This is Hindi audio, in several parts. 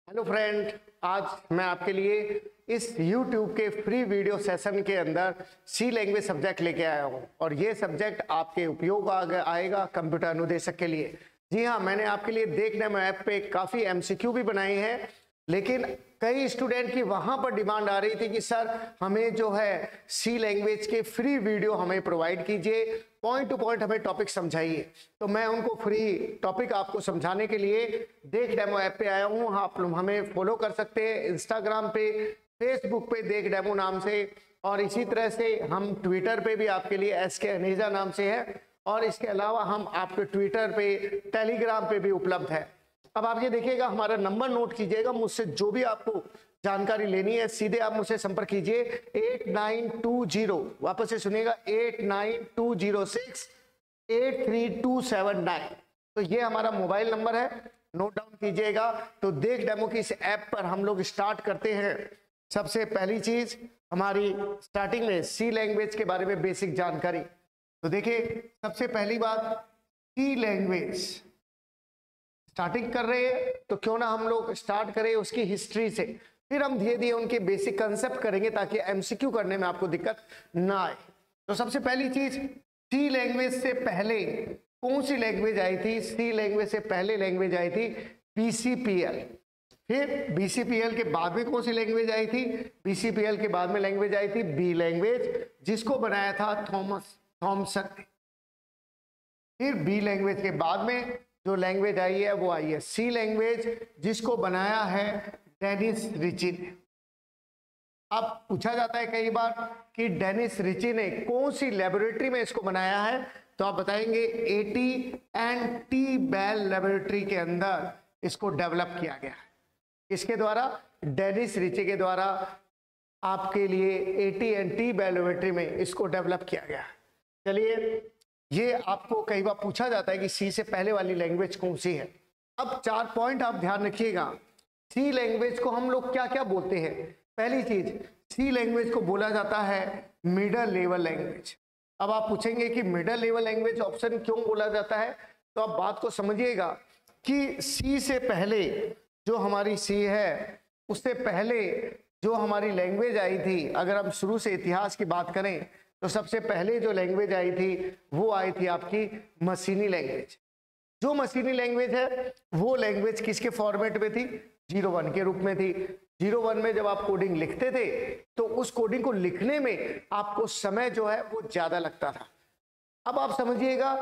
हेलो फ्रेंड, आज मैं आपके लिए इस YouTube के फ्री वीडियो सेशन के अंदर सी लैंग्वेज सब्जेक्ट लेके आया हूँ और ये सब्जेक्ट आपके उपयोग आएगा कंप्यूटर अनुदेशक के लिए। जी हाँ, मैंने आपके लिए देख डेमो ऐप पे काफ़ी MCQ भी बनाए हैं, लेकिन कई स्टूडेंट की वहाँ पर डिमांड आ रही थी कि सर हमें जो है सी लैंग्वेज के फ्री वीडियो हमें प्रोवाइड कीजिए, पॉइंट टू पॉइंट हमें टॉपिक समझाइए। तो मैं उनको फ्री टॉपिक आपको समझाने के लिए देख डेमो ऐप पे आया हूँ। आप लोग हमें फॉलो कर सकते हैं इंस्टाग्राम पे, फेसबुक पे देख डेमो नाम से, और इसी तरह से हम ट्विटर पे भी आपके लिए SK अनीजा नाम से है, और इसके अलावा हम आपके ट्विटर पे, टेलीग्राम पे भी उपलब्ध है। अब आप ये देखिएगा, हमारा नंबर नोट कीजिएगा। मुझसे जो भी आपको जानकारी लेनी है सीधे आप मुझसे संपर्क कीजिए 8920, वापस से सुनिएगा 8920683279। तो ये हमारा मोबाइल नंबर है, नोट डाउन कीजिएगा। तो देख डेमो की इस ऐप पर हम लोग स्टार्ट करते हैं। सबसे पहली चीज हमारी स्टार्टिंग में सी लैंग्वेज के बारे में बेसिक जानकारी। तो देखिए, सबसे पहली बात, सी लैंग्वेज स्टार्टिंग कर रहे हैं तो क्यों ना हम लोग स्टार्ट करें उसकी हिस्ट्री से, फिर हम धीरे धीरे उनके बेसिक कंसेप्ट करेंगे ताकि MCQ करने में आपको दिक्कत ना आए। तो सबसे पहली चीज, सी लैंग्वेज से पहले कौन सी लैंग्वेज आई थी? सी लैंग्वेज से पहले लैंग्वेज आई थी BCPL। फिर BCPL के बाद में कौन सी लैंग्वेज आई थी? BCPL के बाद में लैंग्वेज आई थी B लैंग्वेज, जिसको बनाया था थॉमसन ने। फिर B लैंग्वेज के बाद में जो लैंग्वेज आई है वो आई है C लैंग्वेज, जिसको बनाया है डेनिस रिची ने। अब पूछा जाता है कई बार कि डेनिस रिची ने कौन सी लेबोरेटरी में इसको बनाया है, तो आप बताएंगे AT&T बेल लेबोरेटरी के अंदर इसको डेवलप किया गया है। इसके द्वारा, डेनिस रिची के द्वारा आपके लिए AT&T बेल लेबोरेटरी में इसको डेवलप किया गया है। चलिए, ये आपको कई बार पूछा जाता है कि सी से पहले वाली लैंग्वेज कौन सी है। अब 4 पॉइंट आप ध्यान रखिएगा। सी लैंग्वेज को हम लोग क्या क्या बोलते हैं? पहली चीज, सी लैंग्वेज को बोला जाता है मिडल लेवल लैंग्वेज। अब आप पूछेंगे कि मिडल लेवल लैंग्वेज ऑप्शन क्यों बोला जाता है, तो आप बात को समझिएगा कि सी से पहले जो हमारी सी है, उससे पहले जो हमारी लैंग्वेज आई थी, अगर हम शुरू से इतिहास की बात करें तो सबसे पहले जो लैंग्वेज आई थी वो आई थी आपकी मशीनी लैंग्वेज। जो मशीनी लैंग्वेज है वो लैंग्वेज किसके फॉर्मेट में थी? 01 के रूप में थी। 01 में जब आप कोडिंग लिखते थे तो उस कोडिंग को लिखने में आपको समय जो है वो ज्यादा लगता था। अब आप समझिएगा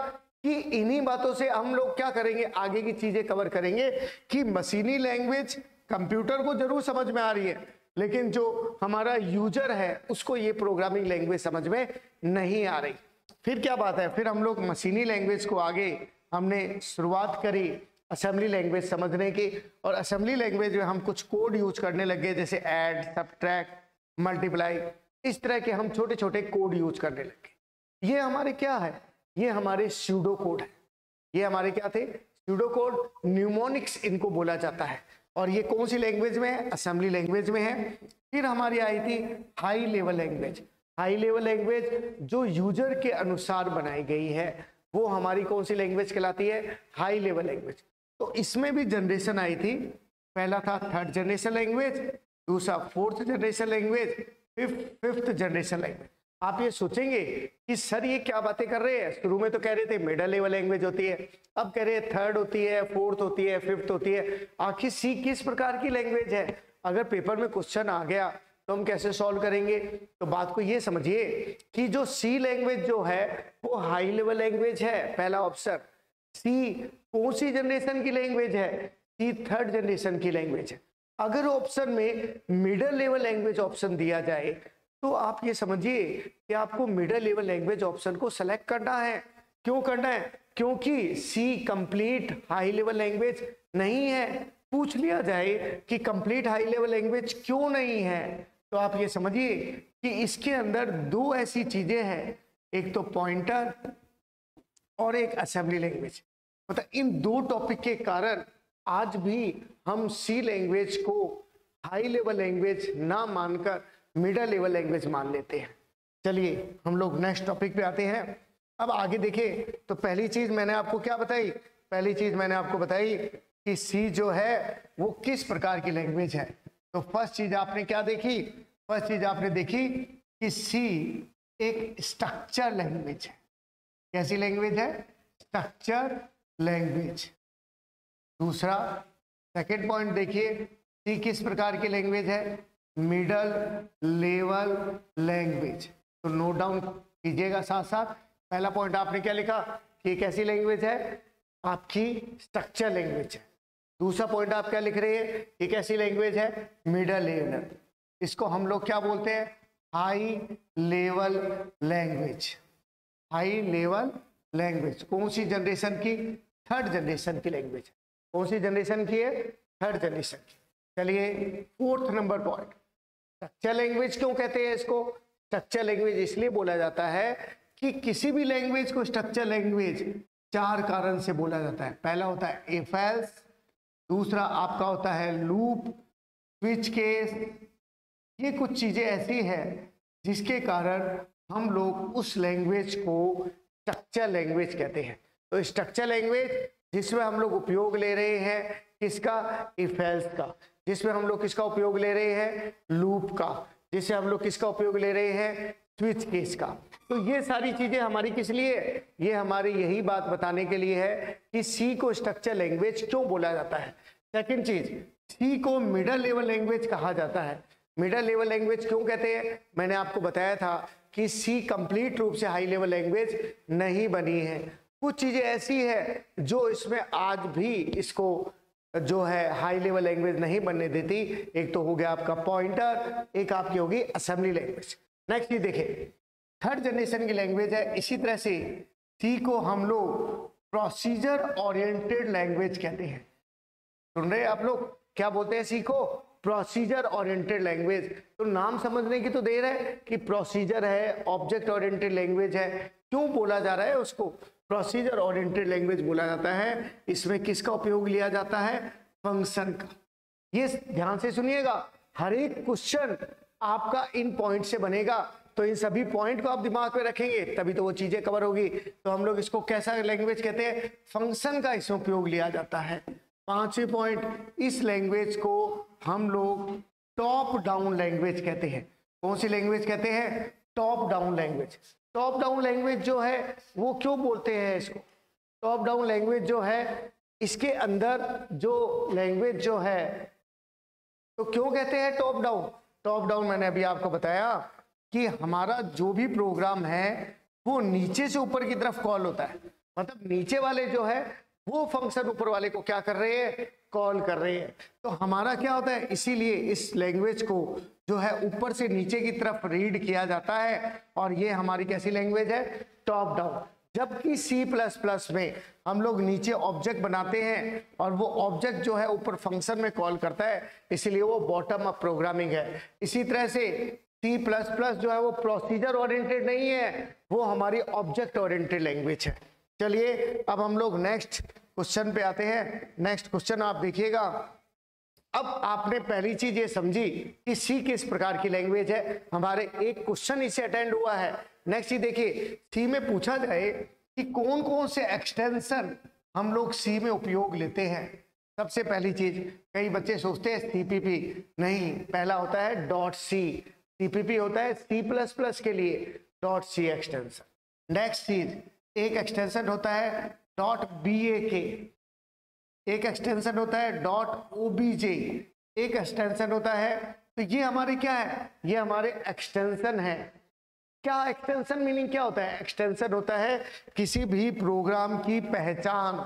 कि इन्हीं बातों से हम लोग क्या करेंगे, आगे की चीजें कवर करेंगे कि मशीनी लैंग्वेज कंप्यूटर को जरूर समझ में आ रही है, लेकिन जो हमारा यूजर है उसको ये प्रोग्रामिंग लैंग्वेज समझ में नहीं आ रही। फिर क्या बात है, फिर हम लोग मशीनी लैंग्वेज को आगे हमने शुरुआत करी असेंबली लैंग्वेज समझने की, और असेंबली लैंग्वेज में हम कुछ कोड यूज करने लगे, जैसे ऐड, सब्ट्रैक्ट, मल्टीप्लाई, इस तरह के हम छोटे छोटे कोड यूज करने लगे। ये हमारे क्या है? ये हमारे स्यूडो कोड है। ये हमारे क्या थे? स्यूडो कोड, न्यूमोनिक्स इनको बोला जाता है। और ये कौन सी लैंग्वेज में है? असेंबली लैंग्वेज में है। फिर हमारी आई थी high level language. High level language जो यूजर के अनुसार बनाई गई है वो हमारी कौन सी लैंग्वेज कहलाती है? High level language. तो इसमें भी जनरेशन आई थी। पहला था 3rd जनरेशन लैंग्वेज, दूसरा 4th generation language, fifth generation language. आप ये सोचेंगे कि सर ये क्या बातें कर रहे हैं, शुरू में तो कह रहे थे मिडल लेवल लैंग्वेज होती है, अब कह रहे हैं 3rd होती है, 4th होती है, 5th होती है। आखिर सी किस प्रकार की लैंग्वेज है? अगर पेपर में क्वेश्चन आ गया तो हम कैसे सॉल्व करेंगे? तो बात को ये समझिए कि जो सी लैंग्वेज जो है वो हाई लेवल लैंग्वेज है, पहला ऑप्शन। सी कौन सी जनरेशन की लैंग्वेज है? सी 3rd जनरेशन की लैंग्वेज है। अगर ऑप्शन में मिडल लेवल लैंग्वेज ऑप्शन दिया जाए तो आप ये समझिए कि आपको मिडल लेवल लैंग्वेज ऑप्शन को सेलेक्ट करना है। क्यों करना है? क्योंकि सी कंप्लीट हाई लेवल लैंग्वेज नहीं है। पूछ लिया जाए कि कंप्लीट हाई लेवल लैंग्वेज क्यों नहीं है, तो आप ये समझिए कि इसके अंदर 2 ऐसी चीजें हैं, एक तो पॉइंटर और एक असेंबली लैंग्वेज। मतलब इन 2 टॉपिक के कारण आज भी हम सी लैंग्वेज को हाई लेवल लैंग्वेज ना मानकर मिडल लेवल लैंग्वेज मान लेते हैं। चलिए हम लोग नेक्स्ट टॉपिक पे आते हैं। अब आगे देखिए, तो पहली चीज मैंने आपको क्या बताई? पहली चीज मैंने आपको बताई कि सी जो है वो किस प्रकार की लैंग्वेज है। तो फर्स्ट चीज आपने क्या देखी, फर्स्ट चीज आपने देखी कि सी एक स्ट्रक्चर लैंग्वेज है। कैसी लैंग्वेज है? Structure language. दूसरा सेकेंड पॉइंट देखिए, सी किस प्रकार की लैंग्वेज है? Middle level language. तो नोट डाउन कीजिएगा साथ साथ। पहला पॉइंट आपने क्या लिखा कि एक ऐसी लैंग्वेज है आपकी स्ट्रक्चर लैंग्वेज है। दूसरा पॉइंट आप क्या लिख रहे हैं? एक ऐसी लैंग्वेज है मिडल लेवल। इसको हम लोग क्या बोलते हैं? High level language. High level language कौन सी जनरेशन की? थर्ड जनरेशन की लैंग्वेज। कौन सी जनरेशन की है? थर्ड जनरेशन की। चलिए fourth number point, structure language क्यों कहते हैं इसको? स्ट्रक्चर लैंग्वेज इसलिए बोला जाता है कि किसी भी लैंग्वेज को स्ट्रक्चर लैंग्वेज चार कारण से बोला जाता है। पहला होता है इफ एल्स, दूसरा आपका होता है लूप, स्विच केस। ये कुछ चीजें ऐसी हैं जिसके कारण हम लोग उस लैंग्वेज को स्ट्रक्चर लैंग्वेज कहते हैं। तो स्ट्रक्चर लैंग्वेज जिसमें हम लोग उपयोग ले रहे हैं किसका? इफ एल्स का। जिसमें हम लोग किसका उपयोग ले रहे हैं? लूप का। जिससे हम लोग किसका उपयोग ले रहे हैं? स्विच केस का। तो ये सारी चीजें हमारी किस लिए? ये हमारी यही बात बताने के लिए है कि सी को स्ट्रक्चर लैंग्वेज क्यों बोला जाता है। सेकंड चीज, सी को मिडल लेवल लैंग्वेज कहा जाता है। मिडल लेवल लैंग्वेज क्यों कहते हैं? मैंने आपको बताया था कि सी कंप्लीट रूप से हाई लेवल लैंग्वेज नहीं बनी है। कुछ चीजें ऐसी है जो इसमें आज भी इसको जो है हाई लेवल लैंग्वेज नहीं बनने देती। एक तो हो गया आपका पॉइंटर, एक आपकी होगी असेंबली लैंग्वेज। नेक्स्ट ये देखिए, थर्ड जनरेशन की लैंग्वेज है। इसी तरह से सी को हम लोग प्रोसीजर ओरिएंटेड लैंग्वेज कहते हैं। सुन रहे हैं आप लोग? क्या बोलते हैं सी को? Procedure oriented language. तो नाम समझने की तो देर है कि प्रोसीजर है, ऑब्जेक्ट ओरिएंटेड लैंग्वेज है। क्यों बोला जा रहा है उसको प्रोसीजर ओरिएंटेड लैंग्वेज बोला जाता है? इसमें किसका उपयोग लिया जाता है? फंक्शन का। ये ध्यान से सुनिएगा, हर एक क्वेश्चन आपका इन पॉइंट से बनेगा। तो इन सभी पॉइंट को आप दिमाग में रखेंगे तभी तो वो चीजें कवर होगी। तो हम लोग इसको कैसा लैंग्वेज कहते हैं? फंक्शन का इसमें उपयोग लिया जाता है। पांचवें पॉइंट, इस लैंग्वेज को हम लोग टॉप डाउन लैंग्वेज कहते हैं। कौन सी लैंग्वेज कहते हैं? Top down language. Top down language जो है वो क्यों बोलते हैं इसको? टॉप डाउन लैंग्वेज जो है इसके अंदर जो लैंग्वेज जो है, तो क्यों कहते हैं टॉप डाउन? टॉप डाउन मैंने अभी आपको बताया कि हमारा जो भी प्रोग्राम है वो नीचे से ऊपर की तरफ कॉल होता है। मतलब नीचे वाले जो है वो फंक्शन ऊपर वाले को क्या कर रहे हैं? कॉल कर रहे हैं। तो हमारा क्या होता है, इसीलिए इस लैंग्वेज को जो है ऊपर से नीचे की तरफ रीड किया जाता है और ये हमारी कैसी लैंग्वेज है? Top down. जबकि C++ में हम लोग नीचे ऑब्जेक्ट बनाते हैं और वो ऑब्जेक्ट जो है ऊपर फंक्शन में कॉल करता है, इसलिए वो बॉटम अप प्रोग्रामिंग है। इसी तरह से C++ जो है वो प्रोसीजर ओरिएंटेड नहीं है, वो हमारी ऑब्जेक्ट ओरिएंटेड लैंग्वेज है। चलिए अब हम लोग नेक्स्ट क्वेश्चन पे आते हैं। नेक्स्ट क्वेश्चन आप देखिएगा। अब आपने पहली चीज ये समझी कि सी किस प्रकार की लैंग्वेज है। हमारे एक क्वेश्चन इससे अटेंड हुआ है। नेक्स्ट ये देखिए, सी में पूछा जाए कि कौन कौन से एक्सटेंशन हम लोग सी में उपयोग लेते हैं। सबसे पहली चीज, कई बच्चे सोचते हैं सीपीपी, नहीं, पहला होता है .c। सीपीपी होता है C++ के लिए .c एक्सटेंशन। नेक्स्ट चीज, एक एक्सटेंशन होता है .bak, एक एक्सटेंशन होता है .obj, एक एक्सटेंशन होता है। तो ये हमारे क्या है? ये हमारे एक्सटेंशन है। क्या एक्सटेंशन मीनिंग क्या होता है? एक्सटेंशन होता है किसी भी प्रोग्राम की पहचान।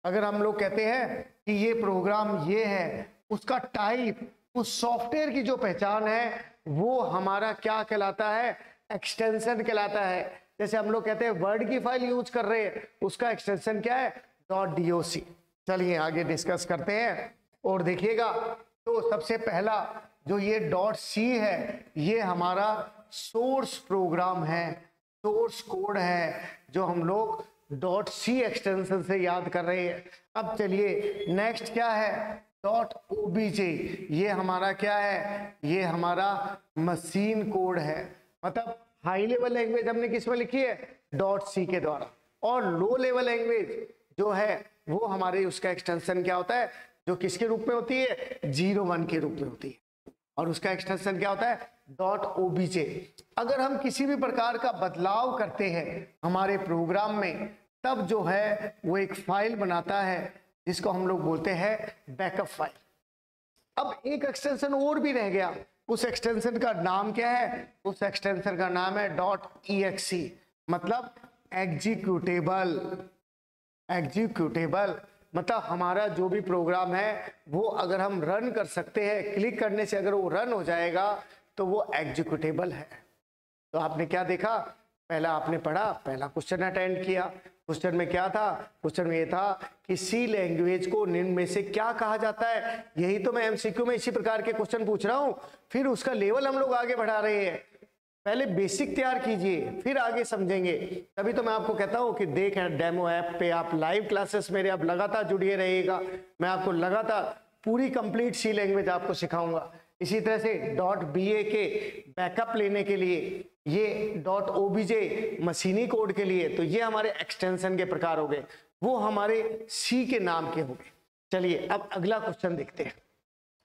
अगर हम लोग कहते हैं कि ये प्रोग्राम ये है, उसका टाइप, उस सॉफ्टवेयर की जो पहचान है वो हमारा क्या कहलाता है? एक्सटेंशन कहलाता है। जैसे हम लोग कहते हैं वर्ड की फाइल यूज कर रहे हैं, उसका एक्सटेंशन क्या है? .doc। चलिए आगे डिस्कस करते हैं और देखिएगा। तो सबसे पहला जो ये .c है, ये हमारा सोर्स प्रोग्राम है, सोर्स कोड है, जो हम लोग .c एक्सटेंशन से याद कर रहे हैं। अब चलिए नेक्स्ट क्या है? .obj। ये हमारा क्या है? ये हमारा मशीन कोड है। मतलब हाई लेवल लैंग्वेज हमने किस में लिखी है? .c के द्वारा। और लो लेवल लैंग्वेज जो है वो हमारे उसका एक्सटेंशन क्या होता है? जो किसके रूप में होती है, 01 के रूप में होती है, और उसका एक्सटेंशन क्या होता है, .obj। अगर हम किसी भी प्रकार का बदलाव करते हैं हमारे प्रोग्राम में, तब जो है वो एक फाइल बनाता है जिसको हम लोग बोलते हैं बैकअप फाइल। अब एक एक्सटेंशन और भी रह गया, उस एक्सटेंशन का नाम क्या है, उस एक्सटेंशन का नाम है .exe, मतलब एग्जीक्यूटेबल। एग्जीक्यूटेबल मतलब हमारा जो भी प्रोग्राम है वो अगर हम रन कर सकते हैं, क्लिक करने से अगर वो रन हो जाएगा तो वो एग्जीक्यूटेबल है। तो आपने क्या देखा, पहला आपने पढ़ा, पहला क्वेश्चन अटेंड किया। क्वेश्चन में क्या था, क्वेश्चन में ये था कि सी लैंग्वेज को निम्न में से क्या कहा जाता है। यही तो मैं एमसीक्यू में इसी प्रकार के क्वेश्चन पूछ रहा हूं, फिर उसका लेवल हम लोग आगे बढ़ा रहे हैं। पहले बेसिक तैयार कीजिए, फिर आगे समझेंगे। तभी तो मैं आपको कहता हूं कि देख डेमो ऐप पे आप लाइव क्लासेस मेरे आप लगातार जुड़िए रहिएगा, मैं आपको लगातार पूरी कंप्लीट सी लैंग्वेज आपको सिखाऊंगा। इसी तरह से .ba के बैकअप लेने के लिए, ये .obj मशीनी कोड के लिए, तो ये हमारे एक्सटेंशन के प्रकार हो गए, वो हमारे सी के नाम के हो गए। चलिए अब अगला क्वेश्चन देखते हैं।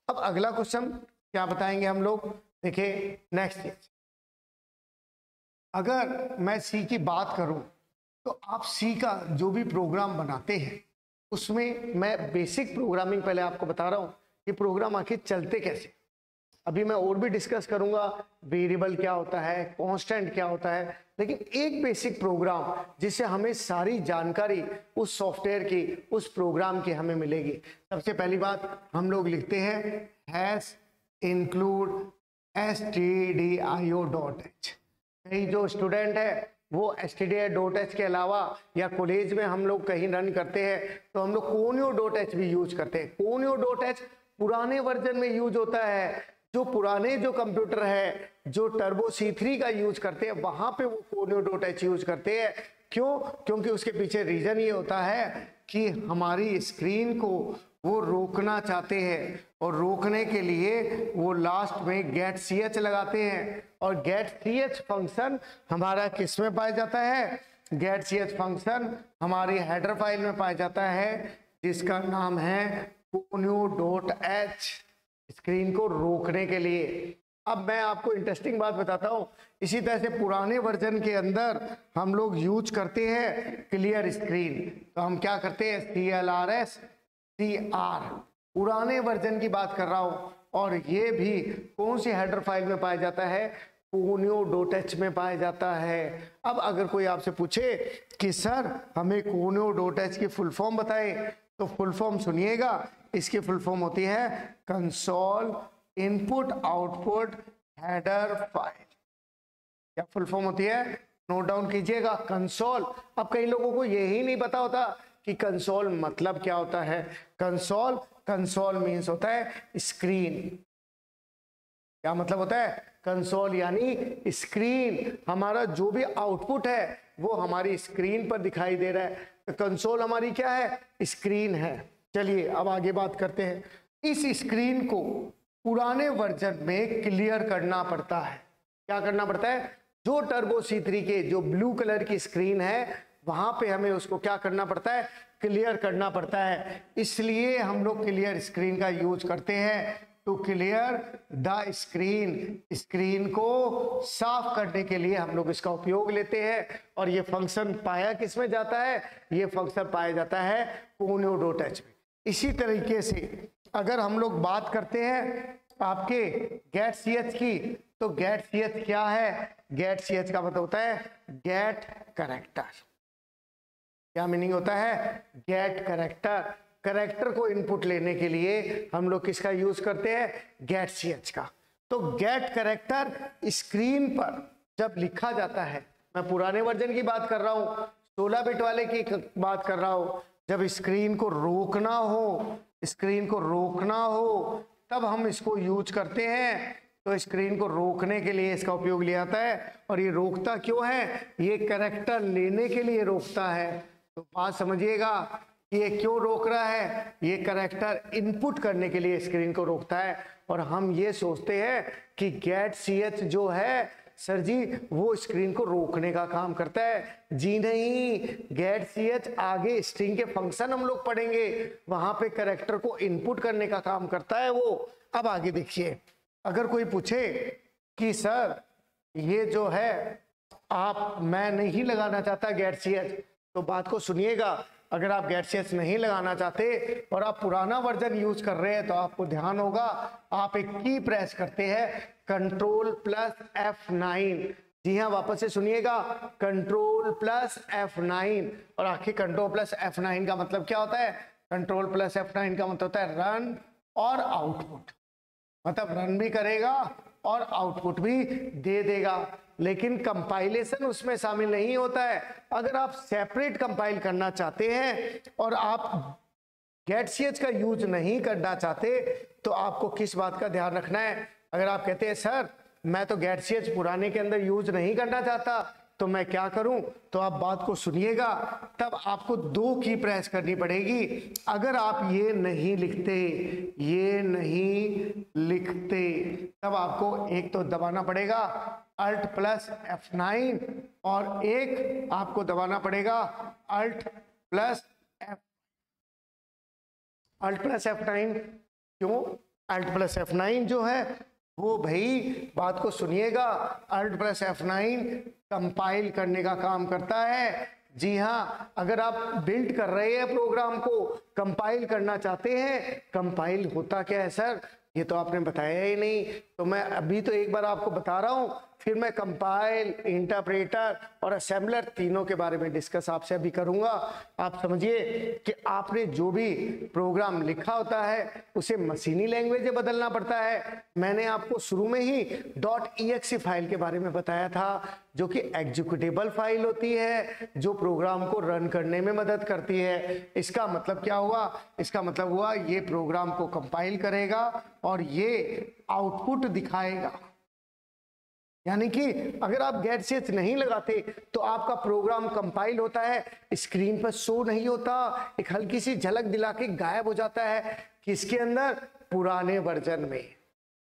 अब अगला क्वेश्चन क्या बताएंगे हम लोग, देखिए नेक्स्ट चीज, अगर मैं सी की बात करूं तो आप सी का जो भी प्रोग्राम बनाते हैं उसमें मैं बेसिक प्रोग्रामिंग पहले आपको बता रहा हूं कि प्रोग्राम आखिर चलते कैसे। अभी मैं और भी डिस्कस करूंगा वेरिएबल क्या होता है, कांस्टेंट क्या होता है, लेकिन एक बेसिक प्रोग्राम जिससे हमें सारी जानकारी उस सॉफ्टवेयर की, उस प्रोग्राम की हमें मिलेगी। सबसे पहली बात हम लोग लिखते हैं हैश इंक्लूड stdio.h। कहीं जो स्टूडेंट है वो stdio.h के अलावा या कॉलेज में हम लोग कहीं रन करते हैं तो हम लोग conio.h भी यूज करते हैं। conio.h पुराने वर्जन में यूज होता है, जो पुराने जो कंप्यूटर है जो टर्बो C3 का यूज करते हैं वहां पे वो conio.h यूज करते हैं। क्यों? क्योंकि उसके पीछे रीजन ये होता है कि हमारी स्क्रीन को वो रोकना चाहते हैं, और रोकने के लिए वो लास्ट में गेट ch लगाते हैं, और गेट ch फंक्शन हमारा किस में पाया जाता है, गेट ch फंक्शन हमारी हेडर फाइल में पाया जाता है जिसका नाम है conio.h, स्क्रीन को रोकने के लिए। अब मैं आपको इंटरेस्टिंग बात बताता हूं, इसी तरह से पुराने वर्जन के अंदर हम लोग यूज करते हैं क्लियर स्क्रीन, तो हम क्या करते हैं CLRS CR, पुराने वर्जन की बात कर रहा हूं, और ये भी कौन सी हेडर फाइल में पाया जाता है, conio.h में पाया जाता है। अब अगर कोई आपसे पूछे कि सर हमें conio.h की फुल फॉर्म बताएं, तो फुल फॉर्म सुनिएगा, इसकी फुल फॉर्म होती है console input output header file. क्या फुल फॉर्म होती है, नोट डाउन कीजिएगा, कंसोल। अब कई लोगों को यही नहीं पता होता कि कंसोल मतलब क्या होता है। कंसोल, कंसोल मीन्स होता है स्क्रीन। क्या मतलब होता है, कंसोल यानी स्क्रीन, हमारा जो भी आउटपुट है वो हमारी स्क्रीन पर दिखाई दे रहा है, तो कंसोल हमारी क्या है, स्क्रीन है। चलिए अब आगे बात करते हैं। इस स्क्रीन को पुराने वर्जन में क्लियर करना पड़ता है। क्या करना पड़ता है, जो टर्बो C3 के जो ब्लू कलर की स्क्रीन है वहां पे हमें उसको क्या करना पड़ता है, क्लियर करना पड़ता है। इसलिए हम लोग क्लियर स्क्रीन का यूज करते हैं, to clear the screen, screen को साफ करने के लिए हम लोग इसका उपयोग लेते हैं। और ये फंक्शन पाया किस में जाता है, ये फंक्शन पाया जाता है conio.h में। इसी तरीके से अगर हम लोग बात करते हैं आपके गेट ch की, तो गेट ch क्या है, गेट ch का मतलब होता है गेट कैरेक्टर। क्या मीनिंग होता है, गेट कैरेक्टर। कैरेक्टर को इनपुट लेने के लिए हम लोग किसका यूज करते हैं, गेट ch का। तो गेट कैरेक्टर स्क्रीन पर जब लिखा जाता है, मैं पुराने वर्जन की बात कर रहा हूं, 16 बिट वाले की बात कर रहा हूं, जब स्क्रीन को रोकना हो, स्क्रीन को रोकना हो तब हम इसको यूज करते हैं। तो स्क्रीन को रोकने के लिए इसका उपयोग लिया जाता है। और ये रोकता क्यों है, ये कैरेक्टर लेने के लिए रोकता है। तो बात समझिएगा, ये क्यों रोक रहा है, ये कैरेक्टर इनपुट करने के लिए स्क्रीन को रोकता है। और हम ये सोचते हैं कि गेट ch जो है सर जी वो स्क्रीन को रोकने का काम करता है। जी नहीं, गेट ch आगे स्ट्रिंग के फंक्शन हम लोग पढ़ेंगे, वहां पे कैरेक्टर को इनपुट करने का काम करता है वो। अब आगे देखिए, अगर कोई पूछे कि सर ये जो है मैं नहीं लगाना चाहता गेट ch, तो बात को सुनिएगा। अगर आप गेट ch नहीं लगाना चाहते और आप पुराना वर्जन यूज कर रहे हैं तो आपको ध्यान होगा, आप एक की प्रेस करते हैं Ctrl+F9। जी हाँ, वापस से सुनिएगा, Ctrl+F9। और आखिर Ctrl+F9 का मतलब क्या होता है? Ctrl+F9 का मतलब होता है रन और आउटपुट, मतलब रन भी करेगा और आउटपुट भी दे देगा। लेकिन कंपाइलेशन उसमें शामिल नहीं होता है। अगर आप सेपरेट कंपाइल करना चाहते हैं और आप गेट ch का यूज नहीं करना चाहते तो आपको किस बात का ध्यान रखना है? अगर आप कहते हैं सर मैं तो गेट ch पुराने के अंदर यूज नहीं करना चाहता तो मैं क्या करूं, तो आप बात को सुनिएगा। तब आपको 2 की प्रेस करनी पड़ेगी। अगर आप ये नहीं लिखते तब आपको एक तो दबाना पड़ेगा Alt+F9 और एक आपको दबाना पड़ेगा Alt+F9। क्यों? Alt+F9 जो है वो भाई बात को सुनिएगा, Alt+F9 कंपाइल करने का काम करता है। जी हाँ, अगर आप बिल्ड कर रहे हैं प्रोग्राम को, कंपाइल करना चाहते हैं, कंपाइल होता क्या है सर ये तो आपने बताया ही नहीं, तो मैं अभी तो एक बार आपको बता रहा हूं, फिर मैं कंपाइल, इंटरप्रेटर और असेंबलर तीनों के बारे में डिस्कस आपसे अभी करूंगा। आप समझिए कि आपने जो भी प्रोग्राम लिखा होता है उसे मशीनी लैंग्वेज में बदलना पड़ता है। मैंने आपको शुरू में ही .exe फाइल के बारे में बताया था, जो कि एग्जीक्यूटेबल फाइल होती है जो प्रोग्राम को रन करने में मदद करती है। इसका मतलब क्या हुआ? इसका मतलब हुआ ये प्रोग्राम को कंपाइल करेगा और ये आउटपुट दिखाएगा। यानी कि अगर आप गेट ch नहीं लगाते तो आपका प्रोग्राम कंपाइल होता है, स्क्रीन पर शो नहीं होता, एक हल्की सी झलक दिला के गायब हो जाता है। किसके अंदर? पुराने वर्जन में।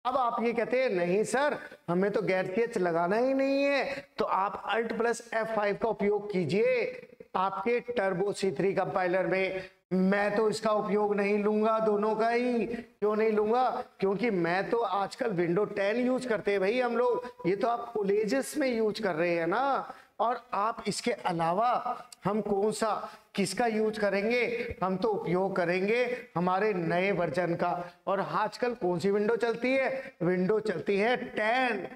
अब आप ये कहते हैं नहीं सर हमें तो गेट ch लगाना ही नहीं है, तो आप Alt+F5 का उपयोग कीजिए आपके टर्बो C3 कंपाइलर में। मैं तो इसका उपयोग नहीं लूंगा, दोनों का ही। क्यों नहीं लूंगा? क्योंकि मैं तो आजकल विंडो 10 यूज करते हैं भाई हम लोग, ये तो आप कॉलेजेस में यूज कर रहे हैं ना। और आप इसके अलावा हम कौन सा किसका यूज करेंगे? हम तो उपयोग करेंगे हमारे नए वर्जन का। और आजकल कौन सी विंडो चलती है? विंडो चलती है 10,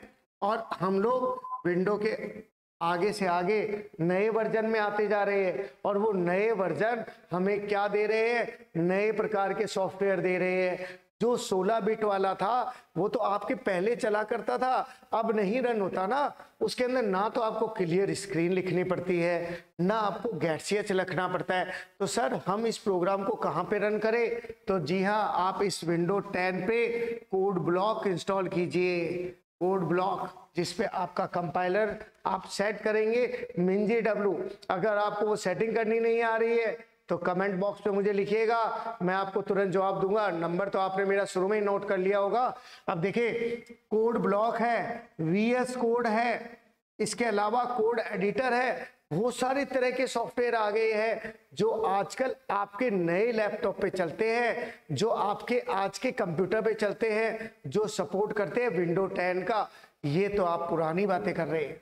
और हम लोग विंडो के आगे से आगे नए वर्जन में आते जा रहे हैं। और वो नए वर्जन हमें क्या दे रहे हैं? नए प्रकार के सॉफ्टवेयर दे रहे हैं। जो 16 बिट वाला था वो तो आपके पहले चला करता था, अब नहीं रन होता ना। उसके अंदर ना तो आपको क्लियर स्क्रीन लिखनी पड़ती है, ना आपको गेट ch लिखना पड़ता है। तो सर हम इस प्रोग्राम को कहाँ पे रन करें? तो जी हाँ, आप इस विंडो 10 पे कोड ब्लॉक इंस्टॉल कीजिए। कोड ब्लॉक जिसपे आपका कंपाइलर आप सेट करेंगे MinGW। अगर आपको वो सेटिंग करनी नहीं आ रही है तो कमेंट बॉक्स पे मुझे लिखिएगा, मैं आपको तुरंत जवाब दूंगा। नंबर तो आपने मेरा शुरू में ही नोट कर लिया होगा। अब देखिए, कोड ब्लॉक है, VS कोड है, इसके अलावा कोड एडिटर है, बहुत सारे तरह के सॉफ्टवेयर आ गए हैं जो आजकल आपके नए लैपटॉप पे चलते हैं, जो आपके आज के कंप्यूटर पे चलते हैं, जो सपोर्ट करते हैं विंडो 10 का। ये तो आप पुरानी बातें कर रहे हैं।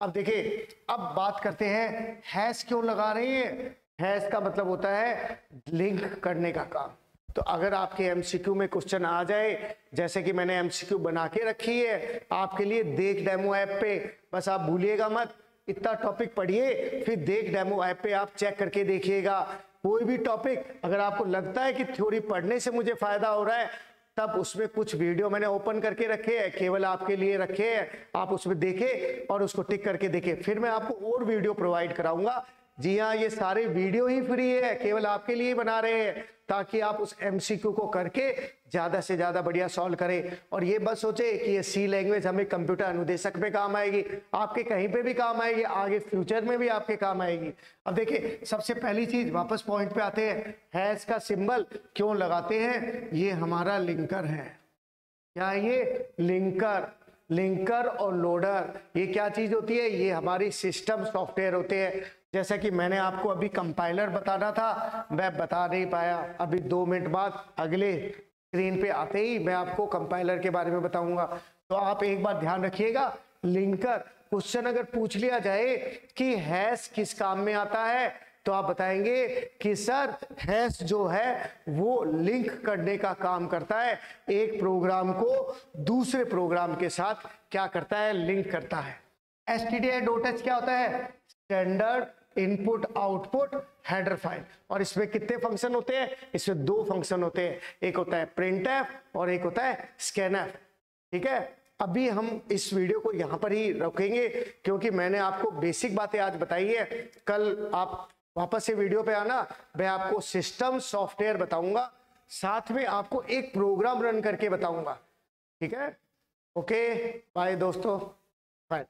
अब देखिए, अब बात करते हैं हैश क्यों लगा रहे हैं। हैश का मतलब होता है लिंक करने का काम। तो अगर आपके MCQ में क्वेश्चन आ जाए, जैसे कि मैंने MCQ बना के रखी है आपके लिए देख डेमो ऐप पे, बस आप भूलिएगा मत, इतना टॉपिक पढ़िए फिर देख डेमो ऐप पे आप चेक करके देखिएगा। कोई भी टॉपिक अगर आपको लगता है कि थ्योरी पढ़ने से मुझे फायदा हो रहा है, तब उसमें कुछ वीडियो मैंने ओपन करके रखे हैं, केवल आपके लिए रखे हैं, आप उसमें देखें और उसको टिक करके देखें। फिर मैं आपको और वीडियो प्रोवाइड कराऊंगा। जी हाँ, ये सारे वीडियो ही फ्री है, केवल आपके लिए बना रहे हैं ताकि आप उस MCQ को करके ज्यादा से ज्यादा बढ़िया सॉल्व करें। और ये बस सोचे कि ये C लैंग्वेज हमें कंप्यूटर अनुदेशक में काम आएगी, आपके कहीं पे भी काम आएगी, आगे फ्यूचर में भी आपके काम आएगी। अब देखिए, सबसे पहली चीज वापस पॉइंट पे आते हैं, हैश का सिंबल क्यों लगाते हैं? ये हमारा लिंकर है। क्या ये लिंकर? लिंकर और लोडर, ये क्या चीज होती है? ये हमारी सिस्टम सॉफ्टवेयर होते हैं। जैसा कि मैंने आपको अभी कंपाइलर बताना था, मैं बता नहीं पाया, अभी 2 मिनट बाद अगले स्क्रीन पे आते ही मैं आपको कंपाइलर के बारे में बताऊंगा। तो आप एक बार ध्यान रखिएगा, लिंकर, क्वेश्चन अगर पूछ लिया जाए कि हैश किस काम में आता है, तो आप बताएंगे कि सर हैश जो है वो लिंक करने का काम करता है, एक प्रोग्राम को दूसरे प्रोग्राम के साथ क्या करता है? लिंक करता है। stdio.h क्या होता है? Standard input output header file. और इसमें कितने फंक्शन होते हैं? इसमें 2 फंक्शन होते हैं, एक होता है printf और एक होता है scanf। ठीक है, अभी हम इस वीडियो को यहां पर ही रखेंगे क्योंकि मैंने आपको बेसिक बातें आज बताई है। कल आप वापस से वीडियो पे आना, मैं आपको सिस्टम सॉफ्टवेयर बताऊंगा, साथ में आपको एक प्रोग्राम रन करके बताऊंगा। ठीक है, ओके, बाय दोस्तों, बाय।